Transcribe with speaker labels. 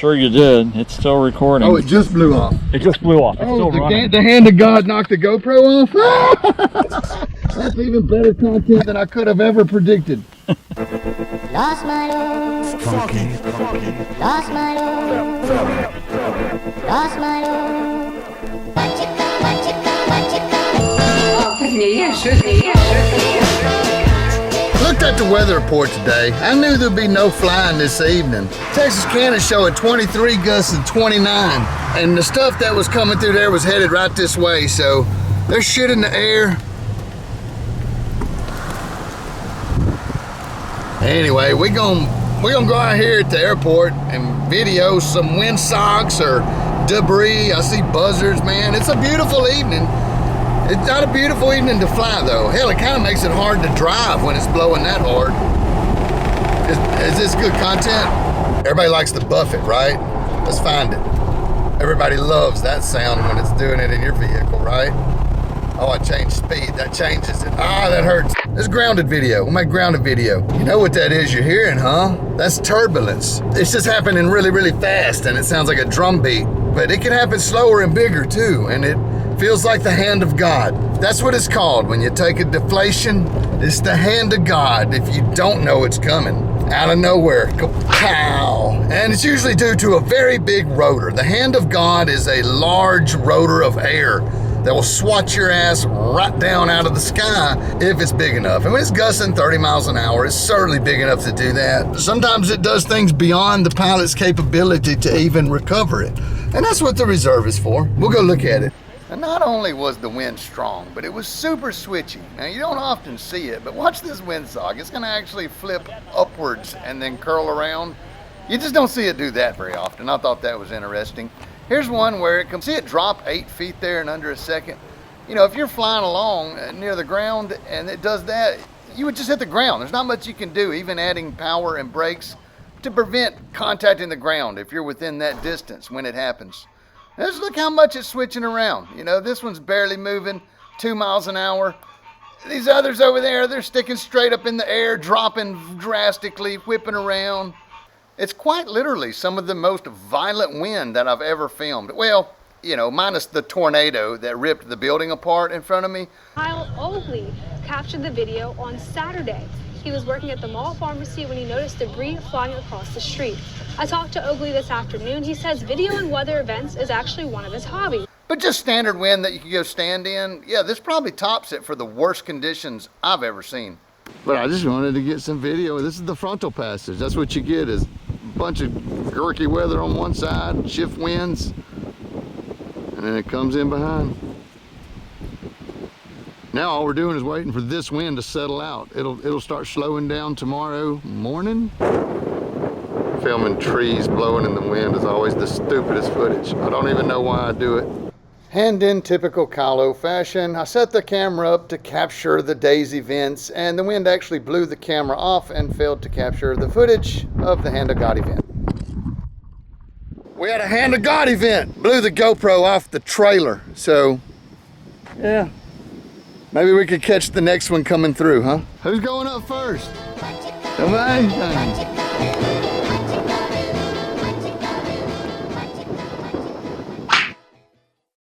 Speaker 1: sure you did. It's still recording.
Speaker 2: Oh, it just blew off.
Speaker 1: It just blew off. It's still running.
Speaker 2: The hand of God knocked the GoPro off. That's even better content than I could have ever predicted.
Speaker 3: Lost my love. Lost my love. Lost my love.
Speaker 2: Looked at the weather report today. I knew there'd be no flying this evening. Texarkana showed 23 gusts and 29. And the stuff that was coming through there was headed right this way. So there's shit in the air. Anyway, we're gonna go out here at the airport and video some windsocks or debris. I see buzzards, man. It's a beautiful evening. It's not a beautiful evening to fly though. Hell, it kind of makes it hard to drive when it's blowing that hard. Is this good content? Everybody likes to buff it, right? Let's find it. Everybody loves that sound when it's doing it in your vehicle, right? Oh, I changed speed. That changes it. Ah, that hurts. This is grounded video. We'll make grounded video. You know what that is you're hearing, huh? That's turbulence. It's just happening really, really fast and it sounds like a drum beat. But it can happen slower and bigger too, and it feels like the hand of God. That's what it's called. When you take a deflation, it's the hand of God if you don't know it's coming. Out of nowhere, go pow. And it's usually due to a very big rotor. The hand of God is a large rotor of air that will swat your ass right down out of the sky if it's big enough. And when it's gusting 30 miles an hour, it's certainly big enough to do that. Sometimes it does things beyond the pilot's capability to even recover it. And that's what the reserve is for. We'll go look at it. And not only was the wind strong, but it was super switchy. Now you don't often see it, but watch this windsock. It's gonna actually flip upwards and then curl around. You just don't see it do that very often. I thought that was interesting. Here's one where it can see it drop 8 feet there in under a second. You know, if you're flying along near the ground and it does that, you would just hit the ground. There's not much you can do, even adding power and brakes, to prevent contacting the ground if you're within that distance when it happens. Now just look how much it's switching around. You know, this one's barely moving, 2 miles an hour. These others over there, they're sticking straight up in the air, dropping drastically, whipping around. It's quite literally some of the most violent wind that I've ever filmed. Well, you know, minus the tornado that ripped the building apart in front of me.
Speaker 4: Kyle Oakley captured the video on Saturday. He was working at the mall pharmacy when he noticed debris flying across the street. I talked to Oakley this afternoon. He says videoing weather events is actually one of his hobbies.
Speaker 2: But just standard wind that you can go stand in, yeah, this probably tops it for the worst conditions I've ever seen. But I just wanted to get some video. This is the frontal passage. That's what you get, is a bunch of murky weather on one side, shift winds, and then it comes in behind. Now all we're doing is waiting for this wind to settle out. It'll start slowing down tomorrow morning. Filming trees blowing in the wind is always the stupidest footage. I don't even know why I do it. And in typical Kylo fashion, I set the camera up to capture the day's events, and the wind actually blew the camera off and failed to capture the footage of the Hand of God event. We had a Hand of God event. Blew the GoPro off the trailer, so yeah. Maybe we could catch the next one coming through, huh? Who's going up first? Somebody?